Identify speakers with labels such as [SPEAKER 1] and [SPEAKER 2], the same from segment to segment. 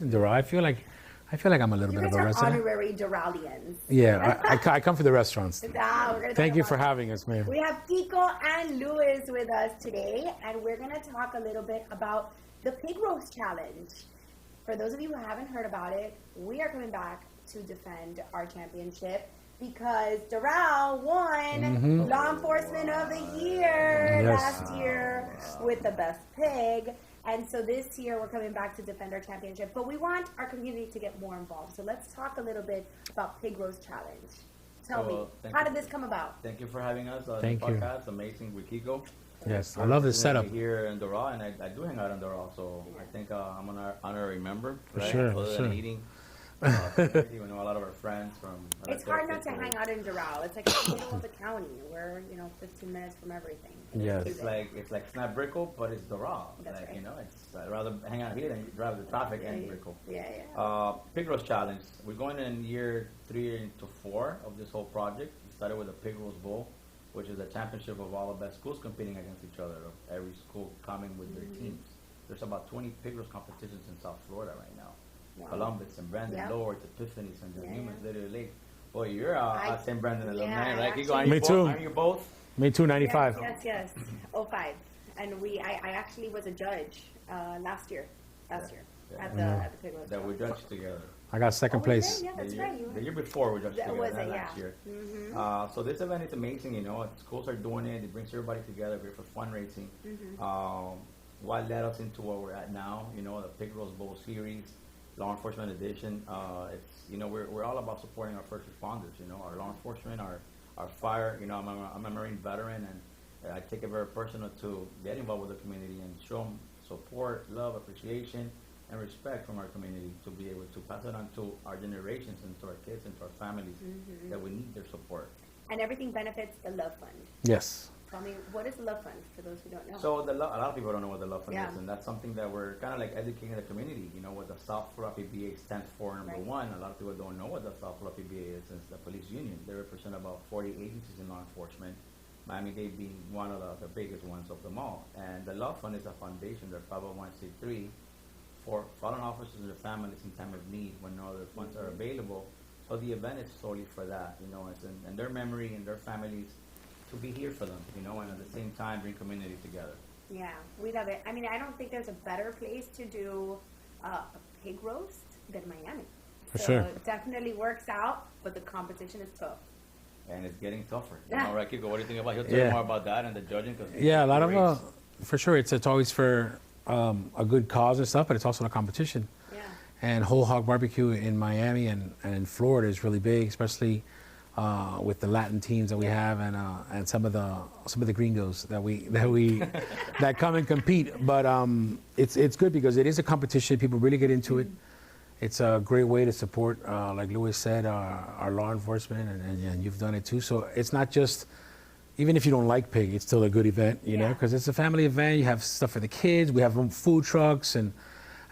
[SPEAKER 1] Doral. I feel like I'm a little
[SPEAKER 2] You
[SPEAKER 1] bit of
[SPEAKER 2] guys
[SPEAKER 1] a
[SPEAKER 2] are
[SPEAKER 1] resident.
[SPEAKER 2] honorary Doralians.
[SPEAKER 1] Yeah, I come for the restaurants.
[SPEAKER 2] Nah, we're gonna
[SPEAKER 1] Thank
[SPEAKER 2] talk
[SPEAKER 1] you
[SPEAKER 2] about
[SPEAKER 1] for having us, man.
[SPEAKER 2] We have Kiko and Louis with us today, and we're going to talk a little bit about the Pig Roast Challenge. For those of you who haven't heard about it, we are coming back to defend our championship because Doral won Law Enforcement of the Year last year with the best pig. And so this year we're coming back to defend our championship, but we want our community to get more involved. So let's talk a little bit about Pig Roast Challenge. Tell me, how did this come about?
[SPEAKER 3] Thank you for having us on
[SPEAKER 1] Thank
[SPEAKER 3] the
[SPEAKER 1] you.
[SPEAKER 3] podcast. Amazing with Kiko.
[SPEAKER 1] Yes, I love this setup.
[SPEAKER 3] Here in Doral, and I do hang out in Doral, so I think I'm an honorary member. Right?
[SPEAKER 1] Sure,
[SPEAKER 3] Other
[SPEAKER 1] sure.
[SPEAKER 3] than eating, we know a lot of our friends from.
[SPEAKER 2] It's hard not to hang out in Doral. It's like in the middle of the county. We're 15 minutes from everything.
[SPEAKER 1] Yes.
[SPEAKER 3] It's like Snap Brickle, but it's Doral.
[SPEAKER 2] That's right.
[SPEAKER 3] It's I'd rather hang out here than drive the traffic and Brickle.
[SPEAKER 2] Yeah.
[SPEAKER 3] Pig Roast Challenge. We're going in year 3 into 4 of this whole project. We started with a Pig Roast Bowl, which is a championship of all the best schools competing against each other. Every school coming with their teams. There's about 20 pig roast competitions in South Florida right now.
[SPEAKER 2] Wow.
[SPEAKER 3] Columbus and Brandon, Lourdes, Epiphany, St. Newman's, Little Lake. Boy, you're a St. Brandon alumni, right?
[SPEAKER 1] Me too.
[SPEAKER 3] Aren't you both?
[SPEAKER 1] Me too, 95.
[SPEAKER 2] Yes. 05. And I actually was a judge last year at the Pig Roast.
[SPEAKER 3] That we judged together.
[SPEAKER 1] I got second place.
[SPEAKER 2] Yeah, that's right.
[SPEAKER 3] The year before we judged together,
[SPEAKER 2] was
[SPEAKER 3] not
[SPEAKER 2] it,
[SPEAKER 3] last year. So this event is amazing, schools are doing it, it brings everybody together, great for fundraising. What led us into where we're at now, the Pig Roast Bowl series, Law Enforcement Edition. We're all about supporting our first responders, our law enforcement, our fire. I'm a Marine veteran, and I take it very personal to get involved with the community and show them support, love, appreciation, and respect from our community to be able to pass it on to our generations and to our kids and to our families that we need their support.
[SPEAKER 2] And everything benefits the Love Fund.
[SPEAKER 1] Yes.
[SPEAKER 2] Tell me, what is the Love Fund for those who don't know?
[SPEAKER 3] So a lot of people don't know what the Love Fund is, and that's something that we're kind of like educating the community. What the South Florida PBA stands for, number one. A lot of people don't know what the South Florida PBA is. It's the police union. They represent about 40 agencies in law enforcement, Miami-Dade being one of the biggest ones of them all. And the Love Fund is a foundation. They're 501c3 for fallen officers and their families in time of need when no other funds are available. So the event is solely for that, and their memory and their families to be here for them, and at the same time bring community together.
[SPEAKER 2] Yeah, we love it. I mean, I don't think there's a better place to do a pig roast than Miami.
[SPEAKER 1] For
[SPEAKER 2] so
[SPEAKER 1] sure.
[SPEAKER 2] It definitely works out, but the competition is tough.
[SPEAKER 3] And it's getting tougher. Right, Kiko, what do you think about? He'll tell you more about that and the judging.
[SPEAKER 1] Yeah, a lot of for sure. It's always for a good cause and stuff, but it's also a competition.
[SPEAKER 2] Yeah.
[SPEAKER 1] And whole hog barbecue in Miami and in Florida is really big, especially with the Latin teams that we have and some of the gringos that come and compete. But it's good because it is a competition. People really get into it. It's a great way to support, like Louis said, our law enforcement, and you've done it too. So it's not just, even if you don't like pig, it's still a good event, you know, because it's a family event. You have stuff for the kids. We have food trucks and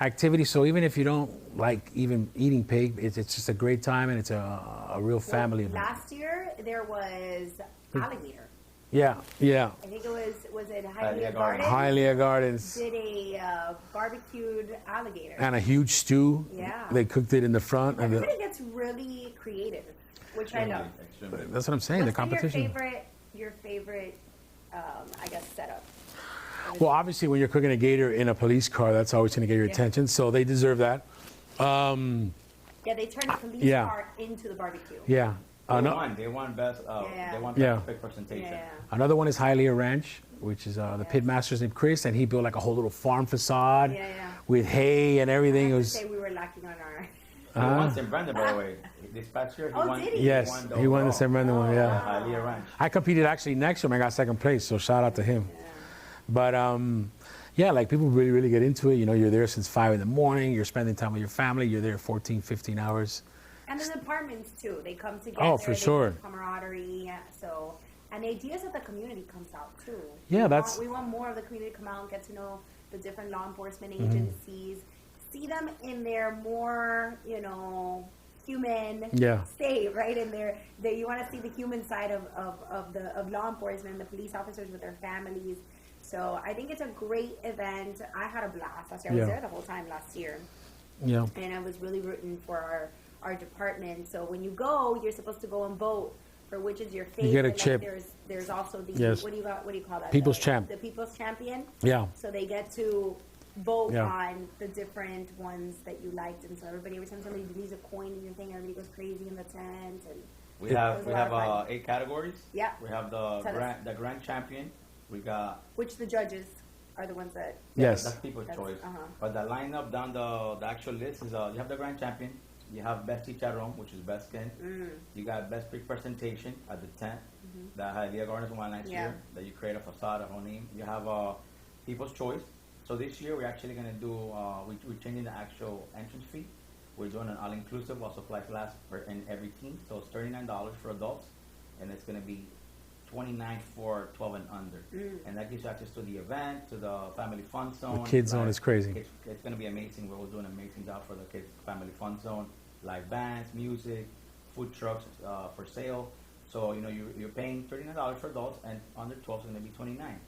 [SPEAKER 1] activities. So even if you don't like even eating pig, it's just a great time, and it's a real family event.
[SPEAKER 2] Last year there was alligator.
[SPEAKER 1] Yeah.
[SPEAKER 2] I think it was it Hialeah Gardens?
[SPEAKER 1] Hialeah Gardens.
[SPEAKER 2] Did a barbecued alligator.
[SPEAKER 1] And a huge stew.
[SPEAKER 2] Yeah.
[SPEAKER 1] They cooked it in the front.
[SPEAKER 2] Everybody gets really creative, which I love.
[SPEAKER 1] That's what I'm saying, the competition.
[SPEAKER 2] Your favorite, I guess, setup?
[SPEAKER 1] Well, obviously, when you're cooking a gator in a police car, that's always going to get your attention. So they deserve that.
[SPEAKER 2] Yeah, they turned the police car into the barbecue.
[SPEAKER 1] Yeah.
[SPEAKER 3] They won best. They won big presentation.
[SPEAKER 2] Yeah.
[SPEAKER 1] Another one is Hialeah Ranch, which is the pit master's named Chris, and he built like a whole little farm facade with hay and everything.
[SPEAKER 2] I have to say we were lacking on our.
[SPEAKER 3] He won St. Brandon, by the way. This past year, he won.
[SPEAKER 2] Did he?
[SPEAKER 1] Yes, he won the St. Brandon one. Yeah.
[SPEAKER 3] Hialeah Ranch.
[SPEAKER 1] I competed actually next year, and I got second place. So shout out to him.
[SPEAKER 2] Yeah.
[SPEAKER 1] But yeah, like people really get into it. You know, you're there since 5 in the morning. You're spending time with your family. You're there 14, 15 hours.
[SPEAKER 2] And the departments too. They come together.
[SPEAKER 1] Oh, for sure.
[SPEAKER 2] Camaraderie. Yeah, so, and the ideas of the community comes out too.
[SPEAKER 1] Yeah,
[SPEAKER 2] We want more of the community to come out and get to know the different law enforcement agencies. See them in their more, human state, right? And you want to see the human side of law enforcement, the police officers with their families. So I think it's a great event. I had a blast last year. I was there the whole time last year.
[SPEAKER 1] Yeah.
[SPEAKER 2] And I was really rooting for our department. So when you go, you're supposed to go and vote for which is your favorite.
[SPEAKER 1] You get a
[SPEAKER 2] Like,
[SPEAKER 1] chip.
[SPEAKER 2] There's also the
[SPEAKER 1] Yes.
[SPEAKER 2] what do you call that?
[SPEAKER 1] People's
[SPEAKER 2] the,
[SPEAKER 1] champ.
[SPEAKER 2] The people's champion.
[SPEAKER 1] Yeah.
[SPEAKER 2] So they get to vote
[SPEAKER 1] Yeah.
[SPEAKER 2] on the different ones that you liked, and so everybody, every time somebody leaves a coin in your thing, everybody goes crazy in the tent. And
[SPEAKER 3] We
[SPEAKER 2] It
[SPEAKER 3] have
[SPEAKER 2] was
[SPEAKER 3] we
[SPEAKER 2] a lot
[SPEAKER 3] have
[SPEAKER 2] of fun.
[SPEAKER 3] 8 categories.
[SPEAKER 2] Yeah.
[SPEAKER 3] We have
[SPEAKER 2] Tell us.
[SPEAKER 3] the grand champion. We got
[SPEAKER 2] which the judges are the ones that.
[SPEAKER 1] Yes.
[SPEAKER 3] that's people's choice.
[SPEAKER 2] Uh-huh.
[SPEAKER 3] But the lineup down the actual list is you have the grand champion. You have best chicharron, which is best skin. You got best presentation at the tent that Hialeah Gardens won last
[SPEAKER 2] Yeah.
[SPEAKER 3] year. That you create a facade, a whole name. You have people's choice. So this year we're actually gonna do we're changing the actual entrance fee. We're doing an all-inclusive while supplies last in every team. So it's $39 for adults, and it's gonna be $29 for 12 and under. And that gives you access to the event, to the family fun zone.
[SPEAKER 1] The kids zone
[SPEAKER 3] Like,
[SPEAKER 1] is crazy.
[SPEAKER 3] It's gonna be amazing. We're doing an amazing job for the kids family fun zone, live bands, music, food trucks for sale. So you're paying $39 for adults, and under 12 is gonna be $29.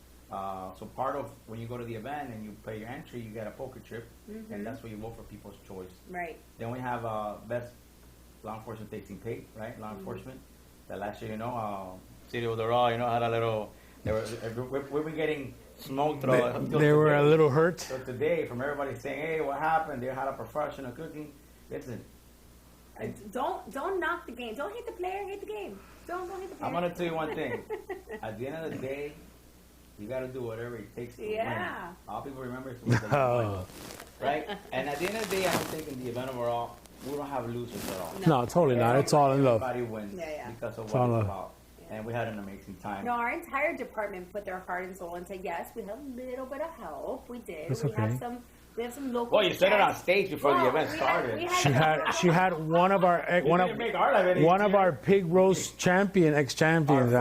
[SPEAKER 3] So part of when you go to the event and you pay your entry, you get a poker chip, and that's where you vote for people's choice.
[SPEAKER 2] Right.
[SPEAKER 3] Then we have best law enforcement tasting pig, right? Law enforcement. That last year, City of Doral, had a little. We've been getting smoked.
[SPEAKER 1] They were a little hurt.
[SPEAKER 3] So today, from everybody saying, "Hey, what happened?" They had a professional cooking. Listen,
[SPEAKER 2] Don't knock the game. Don't hate the player. Hate the game. Don't hate the player.
[SPEAKER 3] I'm gonna tell you one thing. At the end of the day, you gotta do whatever it takes to
[SPEAKER 2] Yeah.
[SPEAKER 3] win. All people remember is when they win, right? And at the end of the day, I don't think in the event overall, we don't have losers at all.
[SPEAKER 1] No, totally not. It's all in love.
[SPEAKER 3] Everybody wins
[SPEAKER 2] Yeah.
[SPEAKER 3] because of
[SPEAKER 1] It's
[SPEAKER 3] what
[SPEAKER 1] all
[SPEAKER 3] it's
[SPEAKER 1] love.
[SPEAKER 3] about. And we had an amazing time.
[SPEAKER 2] No, our entire department put their heart and soul into. Yes, we have a little bit of help. We did.
[SPEAKER 1] That's
[SPEAKER 2] We
[SPEAKER 1] okay.
[SPEAKER 2] have some local.
[SPEAKER 3] Well, you said it on
[SPEAKER 2] chefs.
[SPEAKER 3] stage before the
[SPEAKER 2] Well,
[SPEAKER 3] event
[SPEAKER 2] we
[SPEAKER 3] started.
[SPEAKER 1] She had one of our
[SPEAKER 3] didn't make our life any
[SPEAKER 1] one of
[SPEAKER 3] easier.
[SPEAKER 1] our pig roast ex-champions.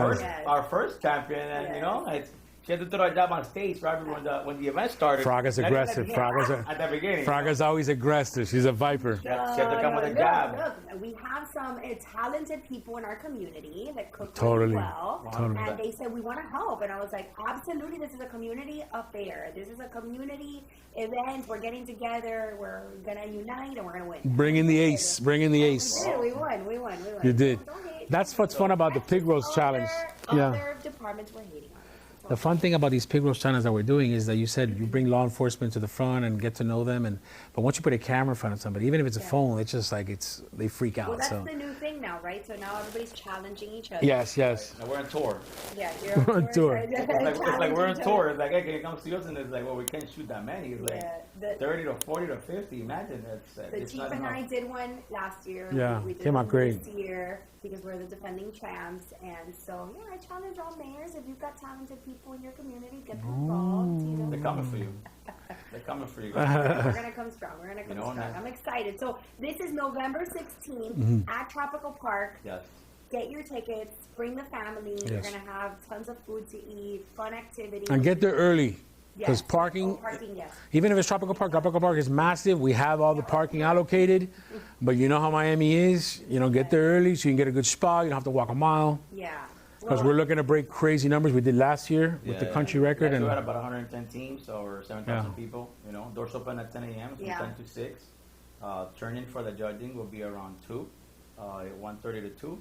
[SPEAKER 3] Our first champion, and she had to do our job on stage right when the event started.
[SPEAKER 1] Fraga's
[SPEAKER 3] Not even
[SPEAKER 1] aggressive.
[SPEAKER 3] at the beginning.
[SPEAKER 1] Fraga's always aggressive. She's a viper.
[SPEAKER 3] She had to come with a jab.
[SPEAKER 2] Look, we have some talented people in our community that cook
[SPEAKER 1] Totally.
[SPEAKER 2] really well,
[SPEAKER 1] Totally.
[SPEAKER 2] and they said we want to help, and I was like, absolutely, this is a community affair. This is a community event. We're getting together. We're gonna unite, and we're gonna win.
[SPEAKER 1] Bring in the ace. Bring in the ace.
[SPEAKER 2] We won.
[SPEAKER 1] You did.
[SPEAKER 2] Don't hate.
[SPEAKER 1] That's what's fun about the pig roast challenge. Yeah.
[SPEAKER 2] Other departments were hating on us.
[SPEAKER 1] The fun thing about these pig roast challenges that we're doing is that you said you bring law enforcement to the front and get to know them, but once you put a camera in front of somebody, even if it's a phone, it's just like they freak out.
[SPEAKER 2] Well, that's
[SPEAKER 1] So
[SPEAKER 2] the new thing now, right? So now everybody's challenging each other.
[SPEAKER 1] yes.
[SPEAKER 3] Now we're on tour.
[SPEAKER 2] Yeah, you're
[SPEAKER 1] We're on tour.
[SPEAKER 3] It's like we're on tour. It's like, hey, it comes to us, and it's like, well, we can't shoot that many. It's like
[SPEAKER 2] Yeah,
[SPEAKER 3] 30 to 40 to 50. Imagine that's.
[SPEAKER 2] the
[SPEAKER 3] it's
[SPEAKER 2] chief
[SPEAKER 3] not
[SPEAKER 2] and I
[SPEAKER 3] enough.
[SPEAKER 2] did one last year.
[SPEAKER 1] Yeah,
[SPEAKER 2] we did
[SPEAKER 1] came out
[SPEAKER 2] one
[SPEAKER 1] great.
[SPEAKER 2] this year because we're the defending champs, and so I challenge all mayors. If you've got talented people in your community, get them involved.
[SPEAKER 3] They're coming for you. They're coming for you.
[SPEAKER 2] We're gonna come strong. We're gonna come strong.
[SPEAKER 3] and-
[SPEAKER 2] I'm excited. So this is November 16th
[SPEAKER 1] Mm-hmm.
[SPEAKER 2] at Tropical Park.
[SPEAKER 3] Yes.
[SPEAKER 2] Get your tickets. Bring the family. We're
[SPEAKER 1] Yes.
[SPEAKER 2] gonna have tons of food to eat, fun activities.
[SPEAKER 1] And get there early. Because
[SPEAKER 2] Yes.
[SPEAKER 1] parking,
[SPEAKER 2] Oh, parking, yes.
[SPEAKER 1] even if it's Tropical Park is massive. We have all the parking allocated. But you know how Miami is. Get there early so you can get a good spot. You don't have to walk a mile.
[SPEAKER 2] Yeah.
[SPEAKER 1] Because
[SPEAKER 2] Well,
[SPEAKER 1] we're looking to break crazy numbers we did last year with the country record.
[SPEAKER 3] We
[SPEAKER 1] And
[SPEAKER 3] had about 110 teams, or 7,000
[SPEAKER 1] Yeah.
[SPEAKER 3] people. Doors open at 10 a.m. from
[SPEAKER 2] Yeah.
[SPEAKER 3] 10 to 6. Turn-in for the judging will be around 2, 1:30 to 2.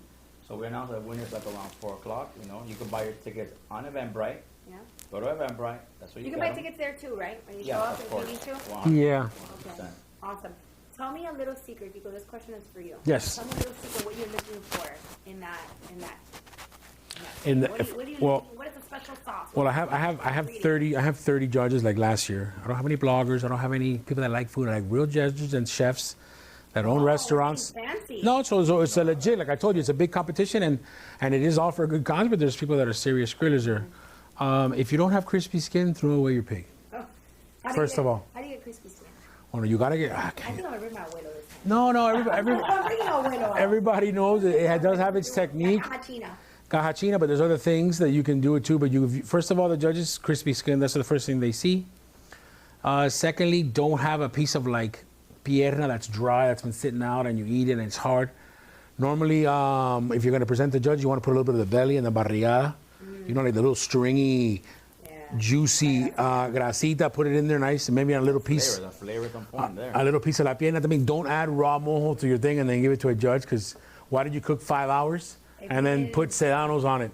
[SPEAKER 3] So we announce the winners like around 4 o'clock. You can buy your tickets on Eventbrite.
[SPEAKER 2] yeah.
[SPEAKER 3] Go to Eventbrite. That's where
[SPEAKER 2] You
[SPEAKER 3] you
[SPEAKER 2] can
[SPEAKER 3] get
[SPEAKER 2] buy
[SPEAKER 3] them.
[SPEAKER 2] tickets there too, right? When you
[SPEAKER 3] Yes,
[SPEAKER 2] show up,
[SPEAKER 3] of
[SPEAKER 2] if
[SPEAKER 3] course.
[SPEAKER 2] you need to.
[SPEAKER 3] 100%.
[SPEAKER 1] yeah.
[SPEAKER 2] Okay. Awesome. Tell me a little secret, Kiko. This question is for you.
[SPEAKER 1] Yes.
[SPEAKER 2] Tell me a little secret what you're looking for in that.
[SPEAKER 1] In the-
[SPEAKER 2] what are you
[SPEAKER 1] well-
[SPEAKER 2] looking, what is the special sauce?
[SPEAKER 1] Well, I have 30 judges like last year. I don't have any bloggers. I don't have any people that like food. I like real judges and chefs that own restaurants.
[SPEAKER 2] Fancy.
[SPEAKER 1] No, so it's a legit. Like I told you, it's a big competition, and it is all for a good cause. But there's people that are serious grillers there. If you don't have crispy skin, throw away your pig.
[SPEAKER 2] Oh. How do you
[SPEAKER 1] First
[SPEAKER 2] get-
[SPEAKER 1] of all.
[SPEAKER 2] how do you get crispy skin?
[SPEAKER 1] Oh no, you gotta get.
[SPEAKER 2] I think I'm gonna bring my abuelo this time.
[SPEAKER 1] No,
[SPEAKER 2] I'm bringing abuelo.
[SPEAKER 1] everybody knows it does have its technique.
[SPEAKER 2] Hachina.
[SPEAKER 1] Cajachina, but there's other things that you can do it too. But first of all, the judges, crispy skin, that's the first thing they see. Secondly, don't have a piece of like pierna that's dry, that's been sitting out, and you eat it and it's hard. Normally, if you're going to present the judge, you want to put a little bit of the belly and the barrigada. Like the little stringy, juicy grasita. Put it in there nice, and maybe a little piece.
[SPEAKER 3] The flavor's on point there.
[SPEAKER 1] A little piece of la pierna. I mean, don't add raw mojo to your thing and then give it to a judge, because why did you cook 5 hours and then put sedanos on it?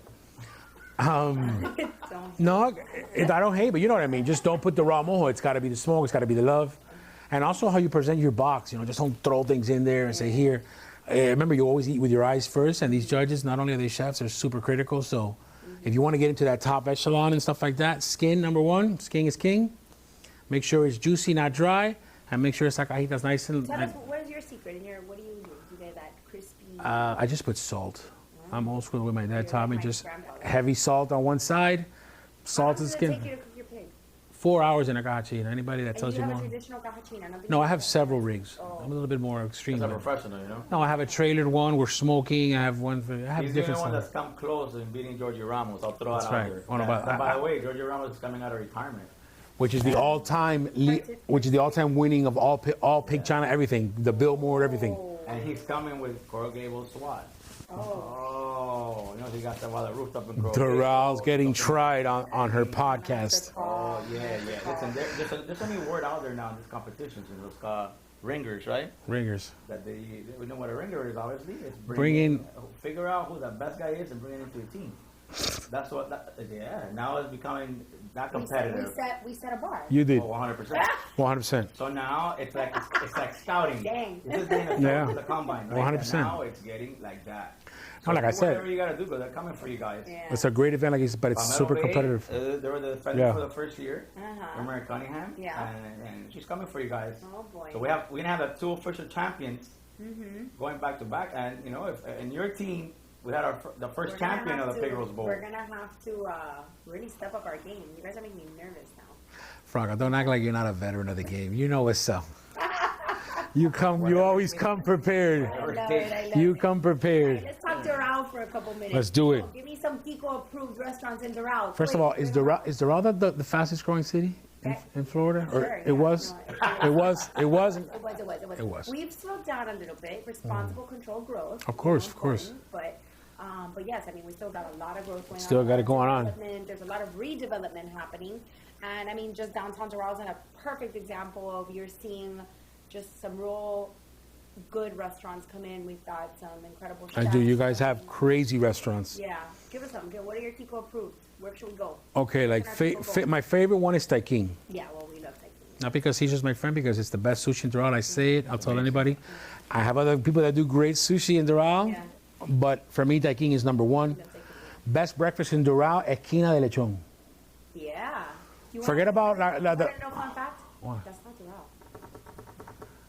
[SPEAKER 1] No, I don't hate, but you know what I mean. Just don't put the raw mojo. It's got to be the smoke. It's got to be the love. And also how you present your box. You know, just don't throw things in there and say, here. Remember, you always eat with your eyes first. And these judges, not only are they chefs, they're super critical. So if you want to get into that top echelon and stuff like that, skin, number one. Skin is king. Make sure it's juicy, not dry. And make sure esa cajita's nice and...
[SPEAKER 2] Tell us, what is your secret in here? What do you use? You get that crispy...
[SPEAKER 1] I just put salt. I'm old school with my dad taught me.
[SPEAKER 2] my
[SPEAKER 1] Just
[SPEAKER 2] grandfather.
[SPEAKER 1] heavy salt on one side, salt and
[SPEAKER 2] How long does it take
[SPEAKER 1] skin.
[SPEAKER 2] you to cook your pig?
[SPEAKER 1] 4 hours in a cajita. Anybody that
[SPEAKER 2] And
[SPEAKER 1] tells
[SPEAKER 2] you
[SPEAKER 1] you
[SPEAKER 2] have a
[SPEAKER 1] more.
[SPEAKER 2] traditional cajina, not the
[SPEAKER 1] No, I
[SPEAKER 2] usual?
[SPEAKER 1] have several rigs.
[SPEAKER 2] Oh.
[SPEAKER 1] I'm a little bit more extreme.
[SPEAKER 3] He's a
[SPEAKER 1] but-
[SPEAKER 3] professional, you know.
[SPEAKER 1] No, I have a trailered one. We're smoking. I have one for. I have
[SPEAKER 3] He's the only
[SPEAKER 1] different
[SPEAKER 3] one
[SPEAKER 1] stuff.
[SPEAKER 3] that's come close in beating Georgie Ramos. I'll throw
[SPEAKER 1] That's
[SPEAKER 3] it out
[SPEAKER 1] right.
[SPEAKER 3] there.
[SPEAKER 1] Oh, no, but
[SPEAKER 3] And by
[SPEAKER 1] I-
[SPEAKER 3] the way, Georgie Ramos is coming out of retirement.
[SPEAKER 1] Which is the all-time, winning of all pig China, everything, the billboard, everything.
[SPEAKER 3] And he's coming with Coral Gables SWAT.
[SPEAKER 2] Oh.
[SPEAKER 3] You know, he got them on the rooftop in Coral
[SPEAKER 1] Doral's
[SPEAKER 3] Gables.
[SPEAKER 1] getting tried on her podcast.
[SPEAKER 3] Oh, yeah. Listen, there's a new word out there now in these competitions. You know, it's called ringers, right?
[SPEAKER 1] Ringers.
[SPEAKER 3] That they know what a ringer is, obviously. It's figure out who the best guy is and bring it into a team. That's what, now it's becoming not competitive.
[SPEAKER 2] We set a bar.
[SPEAKER 1] You did.
[SPEAKER 3] Oh, 100%.
[SPEAKER 1] 100%.
[SPEAKER 3] So now it's like scouting.
[SPEAKER 2] Dang.
[SPEAKER 3] This is getting the combine, right?
[SPEAKER 1] 100%.
[SPEAKER 3] And now it's getting like that.
[SPEAKER 1] No, like I said.
[SPEAKER 3] Whatever you gotta do, because they're coming for you guys.
[SPEAKER 2] Yeah.
[SPEAKER 1] It's a great event, like you said, but it's
[SPEAKER 3] Pamela
[SPEAKER 1] super
[SPEAKER 3] Bay,
[SPEAKER 1] competitive.
[SPEAKER 3] they were the defenders
[SPEAKER 1] Yeah.
[SPEAKER 3] for the first year.
[SPEAKER 2] Uh-huh.
[SPEAKER 3] Remember Cunningham?
[SPEAKER 2] Yeah.
[SPEAKER 3] And she's coming for you guys.
[SPEAKER 2] Oh, boy.
[SPEAKER 3] So we're gonna have the 2 official champions going back to back, and you know, if in your team we had the first
[SPEAKER 2] We're gonna
[SPEAKER 3] champion
[SPEAKER 2] have
[SPEAKER 3] of the Pig Rose Bowl.
[SPEAKER 2] We're going to have to really step up our game. You guys are making me nervous now.
[SPEAKER 1] Fraga, don't act like you're not a veteran of the game. You know what's up. You always come prepared.
[SPEAKER 2] I love it.
[SPEAKER 1] You come prepared.
[SPEAKER 2] Let's talk Doral for a couple minutes.
[SPEAKER 1] Let's do it.
[SPEAKER 2] Give me some Kiko-approved restaurants in Doral.
[SPEAKER 1] First of all, is Doral the fastest growing city in Florida? Or
[SPEAKER 2] Sure,
[SPEAKER 1] it
[SPEAKER 2] yeah.
[SPEAKER 1] was?
[SPEAKER 2] No,
[SPEAKER 1] It was?
[SPEAKER 2] It was.
[SPEAKER 1] It was.
[SPEAKER 2] We've slowed down a little bit. Responsible, controlled growth.
[SPEAKER 1] Of course,
[SPEAKER 2] you know,
[SPEAKER 1] of course.
[SPEAKER 2] important, But yes, I mean, we still got a lot of growth going on.
[SPEAKER 1] Still got it going on.
[SPEAKER 2] There's a lot of redevelopment happening. And I mean, just downtown Doral is a perfect example of you're seeing just some real good restaurants come in. We've got some incredible
[SPEAKER 1] I
[SPEAKER 2] chefs.
[SPEAKER 1] do. You guys have crazy restaurants.
[SPEAKER 2] Yeah. Give us some. What are your Kiko approved? Where should we go?
[SPEAKER 1] Okay, like my favorite one is Taikin.
[SPEAKER 2] Yeah, well, we love Taikin.
[SPEAKER 1] Not because he's just my friend, because it's the best sushi in Doral. I say it. I'll tell anybody. I have other people that do great sushi in Doral.
[SPEAKER 2] Yeah.
[SPEAKER 1] But for me, Taikin is number one.
[SPEAKER 2] Love Taikin.
[SPEAKER 1] Best breakfast in Doral, Esquina de Lechon.
[SPEAKER 2] Yeah. You
[SPEAKER 1] Forget
[SPEAKER 2] wanna-
[SPEAKER 1] about
[SPEAKER 2] you wanna
[SPEAKER 1] the...
[SPEAKER 2] know fun fact?
[SPEAKER 1] What?
[SPEAKER 2] That's not Doral.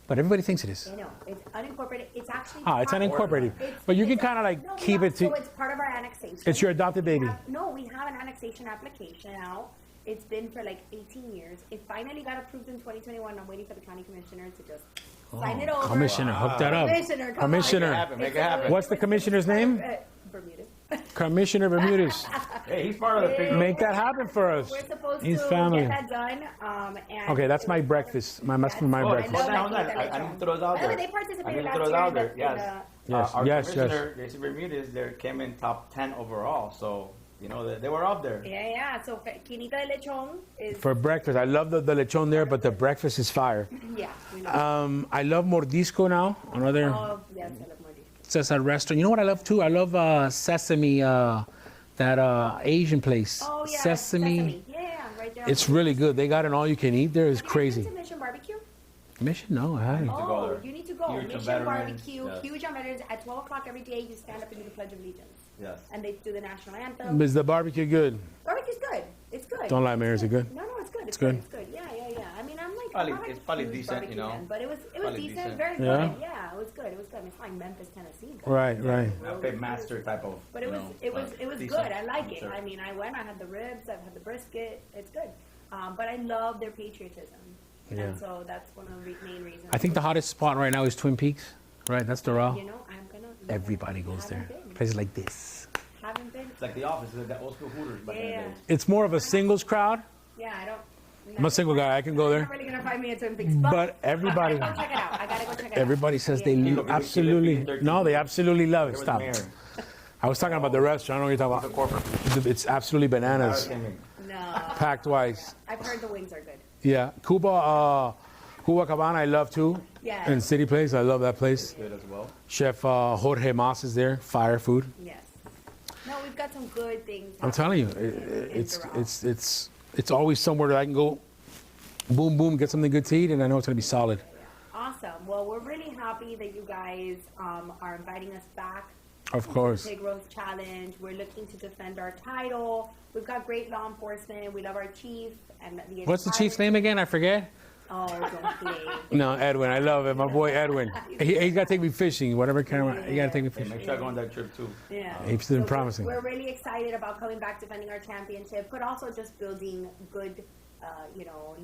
[SPEAKER 1] But everybody thinks it is.
[SPEAKER 2] I know. It's unincorporated. It's actually.
[SPEAKER 1] It's
[SPEAKER 2] part-
[SPEAKER 1] unincorporated.
[SPEAKER 2] It's-
[SPEAKER 1] But you can
[SPEAKER 2] it's-
[SPEAKER 1] kind of like
[SPEAKER 2] no, we
[SPEAKER 1] keep
[SPEAKER 2] have-
[SPEAKER 1] it to...
[SPEAKER 2] So it's part of our annexation.
[SPEAKER 1] It's your adopted baby.
[SPEAKER 2] We have an annexation application out. It's been for like 18 years. It finally got approved in 2021. I'm waiting for the county commissioner to just sign it over.
[SPEAKER 1] Commissioner, hook that up.
[SPEAKER 2] Commissioner, come on.
[SPEAKER 1] Commissioner.
[SPEAKER 3] Make it happen.
[SPEAKER 1] What's the commissioner's name?
[SPEAKER 2] Bermuda.
[SPEAKER 1] Commissioner Bermudez.
[SPEAKER 3] Hey, he's part of the Pig Rose.
[SPEAKER 1] Make that happen for us.
[SPEAKER 2] We're supposed
[SPEAKER 1] He's
[SPEAKER 2] to
[SPEAKER 1] family.
[SPEAKER 2] get that done. And
[SPEAKER 1] Okay, that's my breakfast. That's for my
[SPEAKER 3] Oh,
[SPEAKER 1] breakfast.
[SPEAKER 3] hold on. I need to throw it out
[SPEAKER 2] By the way,
[SPEAKER 3] there.
[SPEAKER 2] they participated
[SPEAKER 3] I need to
[SPEAKER 2] last
[SPEAKER 3] throw it
[SPEAKER 2] year
[SPEAKER 3] out
[SPEAKER 2] in the-
[SPEAKER 3] there.
[SPEAKER 2] in
[SPEAKER 3] Yes.
[SPEAKER 1] Yes,
[SPEAKER 3] Our
[SPEAKER 1] yes,
[SPEAKER 3] commissioner, Jason Bermudez, there came in top 10 overall. So, you know, they were up there.
[SPEAKER 2] Yeah. So Quinita de Lechon is.
[SPEAKER 1] For breakfast, I love the lechon there, but the breakfast is fire.
[SPEAKER 2] Yeah. We know.
[SPEAKER 1] I love Mordisco now. Another
[SPEAKER 2] Oh, yes, I love Morty.
[SPEAKER 1] Cesar restaurant. You know what I love too? I love Sesame, that Asian place.
[SPEAKER 2] Oh, yeah.
[SPEAKER 1] Sesame.
[SPEAKER 2] Yeah, right there.
[SPEAKER 1] It's really good. They got an all you can eat there. It's
[SPEAKER 2] Have you been
[SPEAKER 1] crazy.
[SPEAKER 2] to Mission Barbecue?
[SPEAKER 1] Mission? No, I haven't.
[SPEAKER 3] to go
[SPEAKER 2] Oh,
[SPEAKER 3] there.
[SPEAKER 2] you need to go.
[SPEAKER 3] Huge on
[SPEAKER 2] Mission
[SPEAKER 3] veterans,
[SPEAKER 2] Barbecue,
[SPEAKER 3] yes.
[SPEAKER 2] huge on veterans. At 12 o'clock every day, you stand up and do the Pledge of Allegiance.
[SPEAKER 3] Yes.
[SPEAKER 2] And they do the national anthem.
[SPEAKER 1] Is the barbecue good?
[SPEAKER 2] Barbecue's good. It's good.
[SPEAKER 1] Don't lie, Mary. Is it good?
[SPEAKER 2] No, it's good. It's
[SPEAKER 1] good?
[SPEAKER 2] good. It's good. Yeah. I mean, I'm like,
[SPEAKER 3] Probably-
[SPEAKER 2] I'm not
[SPEAKER 3] it's probably
[SPEAKER 2] huge
[SPEAKER 3] decent,
[SPEAKER 2] barbecue
[SPEAKER 3] you know.
[SPEAKER 2] fan, but it was
[SPEAKER 3] Probably
[SPEAKER 2] decent,
[SPEAKER 3] decent.
[SPEAKER 2] very good.
[SPEAKER 1] Yeah?
[SPEAKER 2] Yeah, it was good. It's like Memphis, Tennessee. Good.
[SPEAKER 1] Right.
[SPEAKER 3] A pig master type of.
[SPEAKER 2] But it was
[SPEAKER 3] decent,
[SPEAKER 2] good. I like it.
[SPEAKER 3] sure.
[SPEAKER 2] I mean, I went. I had the ribs. I've had the brisket. It's good. But I love their patriotism,
[SPEAKER 1] Yeah.
[SPEAKER 2] and so that's one of the main reasons.
[SPEAKER 1] I think the hottest spot right now is Twin Peaks. Right, that's Doral.
[SPEAKER 2] You know, I'm gonna.
[SPEAKER 1] Everybody goes there.
[SPEAKER 2] Haven't been.
[SPEAKER 1] Places like this.
[SPEAKER 2] Haven't been.
[SPEAKER 3] It's like the office, like the old school Hooters back in the
[SPEAKER 2] Yeah.
[SPEAKER 3] day.
[SPEAKER 1] It's more of a singles crowd.
[SPEAKER 2] Yeah, I don't.
[SPEAKER 1] I'm a single guy. I can go
[SPEAKER 2] You're
[SPEAKER 1] there.
[SPEAKER 2] not really gonna find me at Twin Peaks,
[SPEAKER 1] But everybody,
[SPEAKER 2] I gotta go check it out. I gotta go check it out.
[SPEAKER 1] everybody says they
[SPEAKER 2] Yeah.
[SPEAKER 1] absolutely, no, they absolutely love it.
[SPEAKER 3] They were the
[SPEAKER 1] Stop.
[SPEAKER 3] mayor.
[SPEAKER 1] I was talking about the restaurant. I don't know what you're
[SPEAKER 3] The
[SPEAKER 1] talking
[SPEAKER 3] corporate.
[SPEAKER 1] about. It's absolutely bananas.
[SPEAKER 3] Came in.
[SPEAKER 2] No,
[SPEAKER 1] Packed twice.
[SPEAKER 2] I've heard the wings are good.
[SPEAKER 1] Yeah. Cuba Cabana, I love too.
[SPEAKER 2] Yes.
[SPEAKER 1] And City Place, I love that place.
[SPEAKER 3] Good as well.
[SPEAKER 1] Chef Jorge Mas is there. Fire food.
[SPEAKER 2] Yes. No, we've got some good things.
[SPEAKER 1] I'm telling you, it's always somewhere that I can go. Boom, boom, get something good to eat, and I know it's gonna be solid.
[SPEAKER 2] Awesome. Well, we're really happy that you guys are inviting us back.
[SPEAKER 1] Of course.
[SPEAKER 2] Pig Roast Challenge. We're looking to defend our title. We've got great law enforcement. We love our chief and the.
[SPEAKER 1] What's the chief's name again? I forget.
[SPEAKER 2] Oh, don't play.
[SPEAKER 1] No, Edwin. I love it. My boy Edwin. He got to take me fishing. Whatever camera. He got to take me
[SPEAKER 3] Hey,
[SPEAKER 1] fishing.
[SPEAKER 3] make sure I go on that trip too.
[SPEAKER 2] Yeah.
[SPEAKER 1] He's been promising.
[SPEAKER 2] We're really excited about coming back, defending our championship, but also just building good,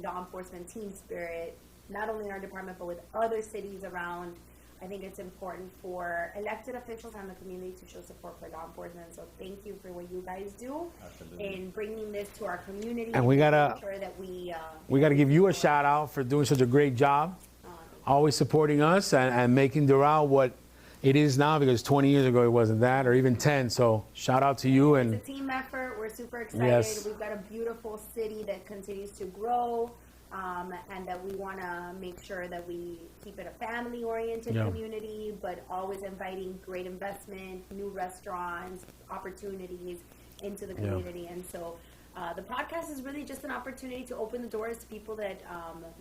[SPEAKER 2] law enforcement team spirit, not only in our department, but with other cities around. I think it's important for elected officials and the community to show support for law enforcement. So thank you for what you guys do in bringing this to our community.
[SPEAKER 1] And we gotta
[SPEAKER 2] make sure that
[SPEAKER 1] we gotta give you a shout out for doing such a great job, always supporting us and making Doral what it is now, because 20 years ago it wasn't that, or even 10. So shout out to you. And
[SPEAKER 2] it's a team effort. We're super excited.
[SPEAKER 1] Yes.
[SPEAKER 2] We've got a beautiful city that continues to grow. And that we want to make sure that we keep it a family-oriented community, but always inviting great investment, new restaurants, opportunities into the community. And so the podcast is really just an opportunity to open the doors to people that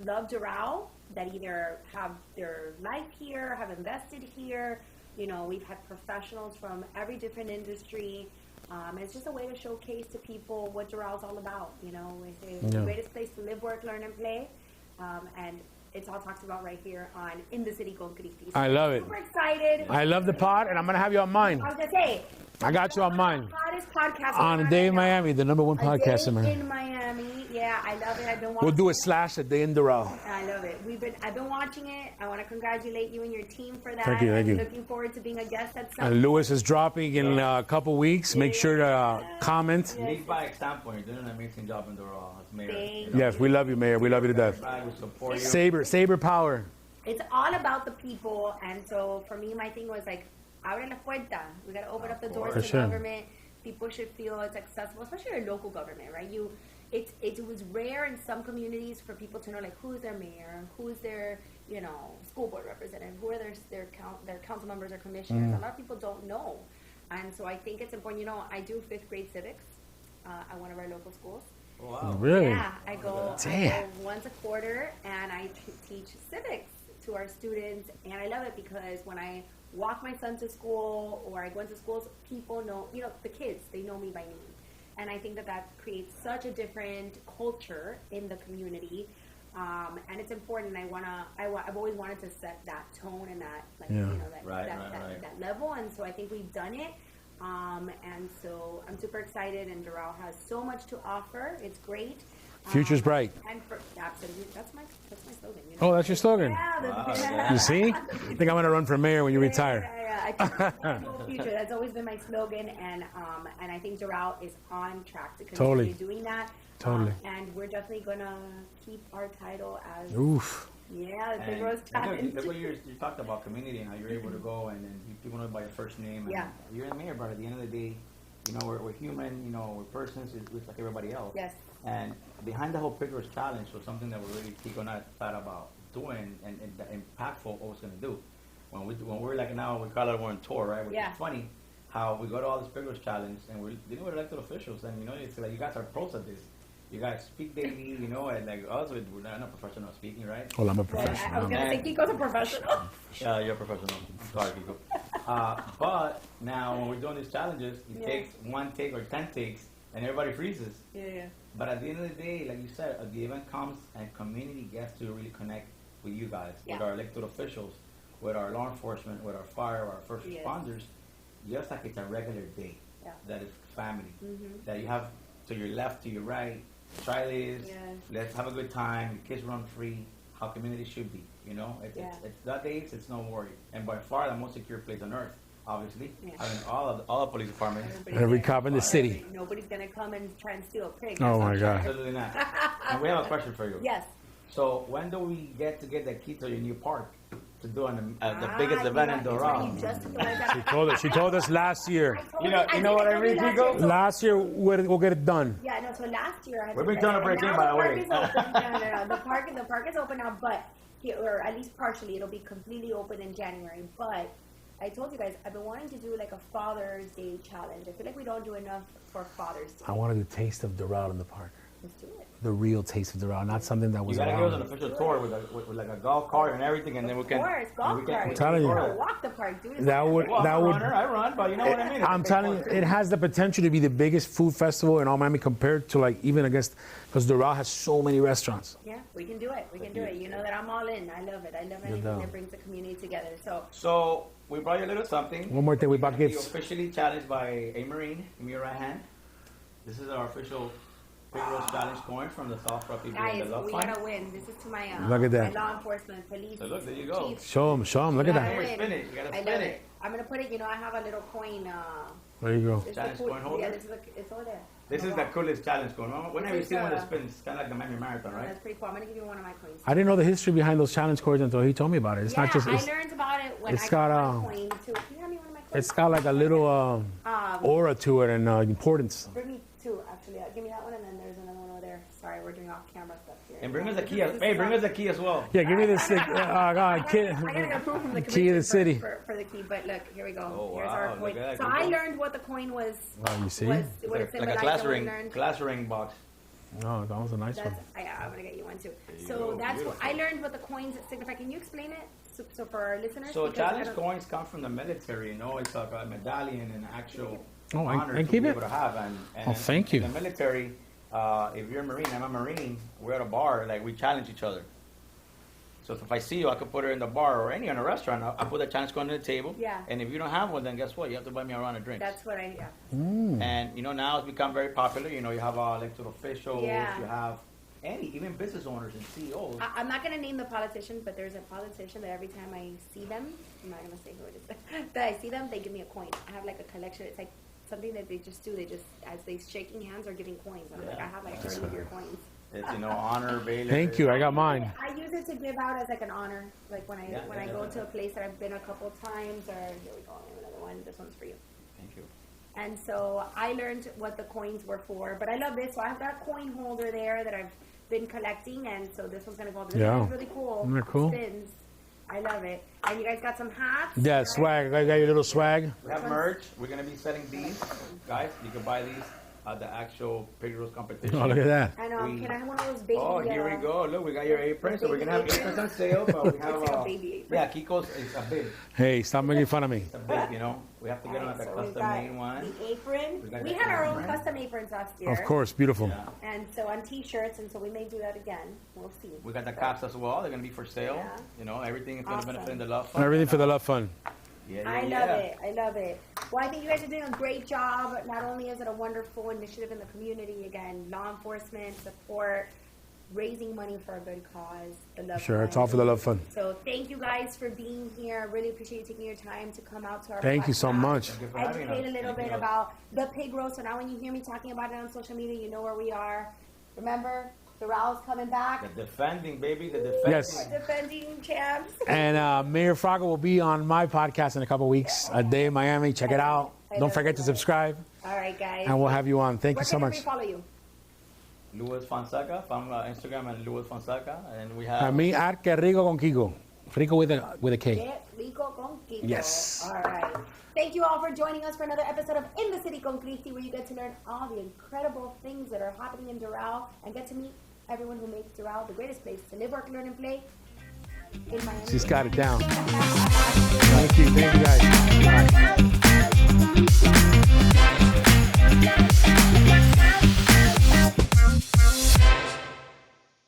[SPEAKER 2] love Doral, that either have their life here, have invested here. We've had professionals from every different industry. It's just a way to showcase to people what Doral's all about. It's the greatest place to live, work, learn, and play. And it's all talked about right here on In the City con Christi.
[SPEAKER 1] I love it.
[SPEAKER 2] Super excited.
[SPEAKER 1] I love the pod, and I'm gonna have you on mine.
[SPEAKER 2] I was gonna say,
[SPEAKER 1] I got you on mine.
[SPEAKER 2] hottest podcast
[SPEAKER 1] On A Day in Miami, the #1 podcast in Miami.
[SPEAKER 2] in Miami. Yeah, I love it. I've been watching.
[SPEAKER 1] We'll do a slash A Day in Doral.
[SPEAKER 2] I love it. I've been watching it. I want to congratulate you and your team for that.
[SPEAKER 1] Thank you.
[SPEAKER 2] I'm looking forward to being a guest at some.
[SPEAKER 1] And Louis is dropping in a couple weeks. Make sure to comment.
[SPEAKER 3] Lead by example. You're doing an amazing job in Doral as mayor.
[SPEAKER 2] Thank
[SPEAKER 1] Yes, we love you, Mayor. We love you to death.
[SPEAKER 3] Everybody will support you.
[SPEAKER 1] Saber power.
[SPEAKER 2] It's all about the people, and so for me, my thing was like, abre la puerta. We got to open up the doors
[SPEAKER 1] For
[SPEAKER 2] to
[SPEAKER 1] sure.
[SPEAKER 2] government. People should feel it's accessible, especially your local government, right? It was rare in some communities for people to know like who's their mayor, who's their school board representative, who are their council members or commissioners. A lot of people don't know, and so I think it's important. I do 5th grade civics at one of our local schools.
[SPEAKER 3] Wow.
[SPEAKER 1] Really?
[SPEAKER 2] Yeah, I go
[SPEAKER 1] Damn.
[SPEAKER 2] once a quarter, and I teach civics to our students, and I love it because when I walk my son to school or I go into schools, people know, the kids, they know me by name. And I think that creates such a different culture in the community. And it's important. I've always wanted to set that tone and that, that level. And so I think we've done it. And so I'm super excited, and Doral has so much to offer. It's great.
[SPEAKER 1] Future's bright.
[SPEAKER 2] And absolutely, that's my slogan.
[SPEAKER 1] Oh, that's your slogan.
[SPEAKER 2] Yeah,
[SPEAKER 1] You see? I think I'm gonna run for mayor when you retire.
[SPEAKER 2] I think that's future. That's always been my slogan, and I think Doral is on track to continue doing that.
[SPEAKER 1] Totally.
[SPEAKER 2] And we're definitely gonna keep our title as.
[SPEAKER 1] Oof.
[SPEAKER 2] Yeah, the Pig Roast Challenge.
[SPEAKER 3] Look what you talked about community and how you're able to go and then people know by your first name. And you're the mayor, but at the end of the day, we're human. We're persons. It's like everybody else.
[SPEAKER 2] Yes.
[SPEAKER 3] And behind the whole Pig Roast Challenge was something that we're really Kiko and I thought about doing and impactful what was going to do. When we're like now, we call it we're on tour, right? Which is funny how we go to all this Pig Roast Challenge and we're dealing with elected officials, and it's like you guys are pros at this. You guys speak daily, and like us, we're not professional speaking, right?
[SPEAKER 1] Well, I'm a
[SPEAKER 2] I
[SPEAKER 1] professional.
[SPEAKER 2] was gonna say Kiko's a professional.
[SPEAKER 3] Yeah, you're a professional. Sorry, Kiko. But now when we're doing these challenges, it takes 1 take or 10 takes, and everybody freezes.
[SPEAKER 2] Yeah.
[SPEAKER 3] But at the end of the day, like you said, the event comes and community gets to really connect with you guys, with our elected officials, with our law enforcement, with our fire, our first responders, just like it's a regular day. That is family. That you have to your left, to your right. Try this. Let's have a good time. Your kids run free. How community should be. It's that days. It's no worry. And by far the most secure place on earth. Obviously, having all the police departments.
[SPEAKER 1] Every cop in the city.
[SPEAKER 2] Nobody's gonna come and try and steal a pig.
[SPEAKER 1] Oh my God.
[SPEAKER 3] Absolutely not. And we have a question for you.
[SPEAKER 2] Yes.
[SPEAKER 3] So when do we get to get the key to your new park? to do the biggest event in Doral.
[SPEAKER 1] She told us last year.
[SPEAKER 3] You know what I mean, Kiko?
[SPEAKER 1] Last year we'll get it done.
[SPEAKER 2] Yeah, no. So last year
[SPEAKER 3] we've been trying to break in, by the way.
[SPEAKER 2] No. The park is open now, but or at least partially, it'll be completely open in January. But I told you guys, I've been wanting to do like a Father's Day challenge. I feel like we don't do enough for Father's Day.
[SPEAKER 1] I want to do Taste of Doral in the park.
[SPEAKER 2] Let's do it.
[SPEAKER 1] The real Taste of Doral, not something that was
[SPEAKER 3] You gotta
[SPEAKER 1] around.
[SPEAKER 3] give us an official tour with like a golf cart and everything, and then we can.
[SPEAKER 2] Of course, golf cart.
[SPEAKER 1] I'm telling you.
[SPEAKER 2] Walk the park, dude.
[SPEAKER 1] That would.
[SPEAKER 3] I run, but you know what I mean.
[SPEAKER 1] I'm telling you, it has the potential to be the biggest food festival in all Miami compared to like even against because Doral has so many restaurants.
[SPEAKER 2] Yeah, we can do it. We can do it. You know that I'm all in. I love it. I love anything that brings the community together.
[SPEAKER 3] So we brought you a little something.
[SPEAKER 1] One more thing, we bought gifts.
[SPEAKER 3] Officially challenged by a Marine. Give me your right hand. This is our official Pig Roast Challenge coin from the South Florida people in
[SPEAKER 2] guys,
[SPEAKER 3] the Love
[SPEAKER 2] we
[SPEAKER 3] Fund.
[SPEAKER 2] gotta win. This is to my
[SPEAKER 1] Look at that.
[SPEAKER 2] my law enforcement, police.
[SPEAKER 3] So look, there you go.
[SPEAKER 2] Chiefs.
[SPEAKER 1] Show them. Look at that.
[SPEAKER 3] Wait, spin it. You gotta
[SPEAKER 2] I
[SPEAKER 3] spin
[SPEAKER 2] love
[SPEAKER 3] it.
[SPEAKER 2] it. I'm gonna put it. You know, I have a little coin.
[SPEAKER 1] There you go.
[SPEAKER 2] It's
[SPEAKER 3] Challenge
[SPEAKER 2] the cool,
[SPEAKER 3] coin holder?
[SPEAKER 2] Yeah, it's over there.
[SPEAKER 3] This is the coolest challenge coin. When have you
[SPEAKER 2] This
[SPEAKER 3] seen
[SPEAKER 2] is,
[SPEAKER 3] one that spins? It's kind of like the Miami Marathon, right?
[SPEAKER 2] That's pretty cool. I'm gonna give you one of my coins.
[SPEAKER 1] I didn't know the history behind those challenge coins until he told me about it. It's not just.
[SPEAKER 2] I learned about it when
[SPEAKER 1] it's
[SPEAKER 2] I
[SPEAKER 1] got,
[SPEAKER 2] got my coin too. Can you hand me one of my coins?
[SPEAKER 1] It's got like a little aura to it and importance.
[SPEAKER 2] Bring me two, actually. Give me that one, and then there's another one over there. Sorry, we're doing off-camera stuff here.
[SPEAKER 3] And bring us a key. Hey, bring us a key as well.
[SPEAKER 1] Yeah, give me this.
[SPEAKER 2] I gotta get approval from the
[SPEAKER 1] Key of the city.
[SPEAKER 2] for the key. But look, here we go.
[SPEAKER 3] Oh,
[SPEAKER 2] Here's
[SPEAKER 3] wow,
[SPEAKER 2] our
[SPEAKER 3] look
[SPEAKER 2] coin.
[SPEAKER 3] at that.
[SPEAKER 2] So
[SPEAKER 3] Good
[SPEAKER 2] I
[SPEAKER 3] one.
[SPEAKER 2] learned what the coin was.
[SPEAKER 1] Oh, you see?
[SPEAKER 2] What it
[SPEAKER 3] Like a
[SPEAKER 2] symbolized.
[SPEAKER 3] class ring box.
[SPEAKER 1] Oh, that was a nice one.
[SPEAKER 2] I'm gonna get you one too.
[SPEAKER 3] you
[SPEAKER 2] So
[SPEAKER 3] go.
[SPEAKER 2] that's what
[SPEAKER 3] Beautiful.
[SPEAKER 2] I learned what the coins signify. Can you explain it? So for our listeners.
[SPEAKER 3] So
[SPEAKER 2] because I
[SPEAKER 3] challenge
[SPEAKER 2] don't-
[SPEAKER 3] coins come from the military. You know, it's like a medallion and actual
[SPEAKER 1] Oh,
[SPEAKER 3] honor
[SPEAKER 1] and
[SPEAKER 3] to
[SPEAKER 1] keep
[SPEAKER 3] be
[SPEAKER 1] it?
[SPEAKER 3] able to have. And
[SPEAKER 1] Oh, thank you.
[SPEAKER 3] In the military, if you're a Marine, I'm a Marine. We're at a bar, like we challenge each other. So if I see you, I could put her in the bar or any in a restaurant. I put that challenge coin on the table.
[SPEAKER 2] Yeah.
[SPEAKER 3] And if you don't have one, then guess what? You have to buy me a round of drinks.
[SPEAKER 2] That's what I. Yeah.
[SPEAKER 3] And you know now it's become very popular. You know you have elected officials.
[SPEAKER 2] Yeah.
[SPEAKER 3] You have even business owners and CEOs.
[SPEAKER 2] I'm not gonna name the politician, but there's a politician that every time I see them, I'm not gonna say who it is, that I see them, they give me a coin. I have like a collection. It's like something that they just do. They just as they shaking hands are giving coins. I'm like I have like 30 of your coins.
[SPEAKER 3] It's honor, valor.
[SPEAKER 1] Thank you. I got mine.
[SPEAKER 2] I use it to give out as like an honor, like when I go
[SPEAKER 3] yeah.
[SPEAKER 2] to a place that I've been a couple times. Or here we go, I have another one. This one's for you.
[SPEAKER 3] Thank you.
[SPEAKER 2] And so I learned what the coins were for. But I love this. So I have that coin holder there that I've been collecting, and so this one's gonna go. This
[SPEAKER 1] Yeah.
[SPEAKER 2] one's really cool.
[SPEAKER 1] Isn't that cool?
[SPEAKER 2] It spins. I love it. And you guys got some hats.
[SPEAKER 1] Yeah,
[SPEAKER 2] right?
[SPEAKER 1] swag. I got your little swag.
[SPEAKER 3] We have merch. We're gonna be selling these, guys. You can buy these at the actual Pig Roast competition.
[SPEAKER 1] Oh, look at that.
[SPEAKER 2] I know. Can I have one of those baby?
[SPEAKER 3] Oh, here we go. Look, we got your apron. So we're gonna have
[SPEAKER 2] baby
[SPEAKER 3] aprons on sale, but we have
[SPEAKER 2] It's like a baby apron.
[SPEAKER 3] yeah, Kiko's is a big.
[SPEAKER 1] Hey, stop making fun of me.
[SPEAKER 3] It's a big, you know. We have to get them at the
[SPEAKER 2] So we've
[SPEAKER 3] custom
[SPEAKER 2] got
[SPEAKER 3] made one.
[SPEAKER 2] the apron.
[SPEAKER 3] We got
[SPEAKER 2] We
[SPEAKER 3] the
[SPEAKER 2] had our own
[SPEAKER 3] apron.
[SPEAKER 2] custom aprons last year.
[SPEAKER 1] Of course, beautiful.
[SPEAKER 3] Yeah.
[SPEAKER 2] And so on T-shirts, and so we may do that again. We'll see.
[SPEAKER 3] We got the caps as well. They're gonna be for sale.
[SPEAKER 2] Yeah.
[SPEAKER 3] You know, everything is gonna
[SPEAKER 2] Awesome.
[SPEAKER 3] benefit in the love fund.
[SPEAKER 1] Everything for the love fund.
[SPEAKER 3] Yeah,
[SPEAKER 2] I love it. I love it. Well, I think you guys are doing a great job. Not only is it a wonderful initiative in the community, again, law enforcement support, raising money for a good cause. The love
[SPEAKER 1] Sure,
[SPEAKER 2] fund.
[SPEAKER 1] it's all for the love fund.
[SPEAKER 2] So thank you guys for being here. I really appreciate you taking your time to come out to our
[SPEAKER 1] Thank you so
[SPEAKER 2] podcast.
[SPEAKER 1] much.
[SPEAKER 3] Thank you for having
[SPEAKER 2] Educate
[SPEAKER 3] us.
[SPEAKER 2] a little
[SPEAKER 3] Thank
[SPEAKER 2] bit
[SPEAKER 3] you.
[SPEAKER 2] about the pig roast. So now when you hear me talking about it on social media, you know where we are. Remember, Doral's coming back.
[SPEAKER 3] The defending, baby. The defending.
[SPEAKER 1] Yes.
[SPEAKER 2] Defending champs.
[SPEAKER 1] And Mayor Fraga will be on my podcast in a couple weeks. A Day in Miami. Check it out. Don't forget to subscribe.
[SPEAKER 2] All right, guys.
[SPEAKER 1] And we'll have you on. Thank
[SPEAKER 2] Where
[SPEAKER 1] you so
[SPEAKER 2] can
[SPEAKER 1] much.
[SPEAKER 2] everybody follow you?
[SPEAKER 3] Louis Fonseca from Instagram and Louis Fonseca, and we have.
[SPEAKER 1] A mí, at Que Rico con Kiko. Rico with a K.
[SPEAKER 2] Get Rico con Kiko.
[SPEAKER 1] Yes.
[SPEAKER 2] All right. Thank you all for joining us for another episode of In the City con Christi, where you get to learn all the incredible things that are happening in Doral and get to meet everyone who makes Doral the greatest place to live, work, learn, and play in Miami.
[SPEAKER 1] She's got it down. Thank you guys. Bye.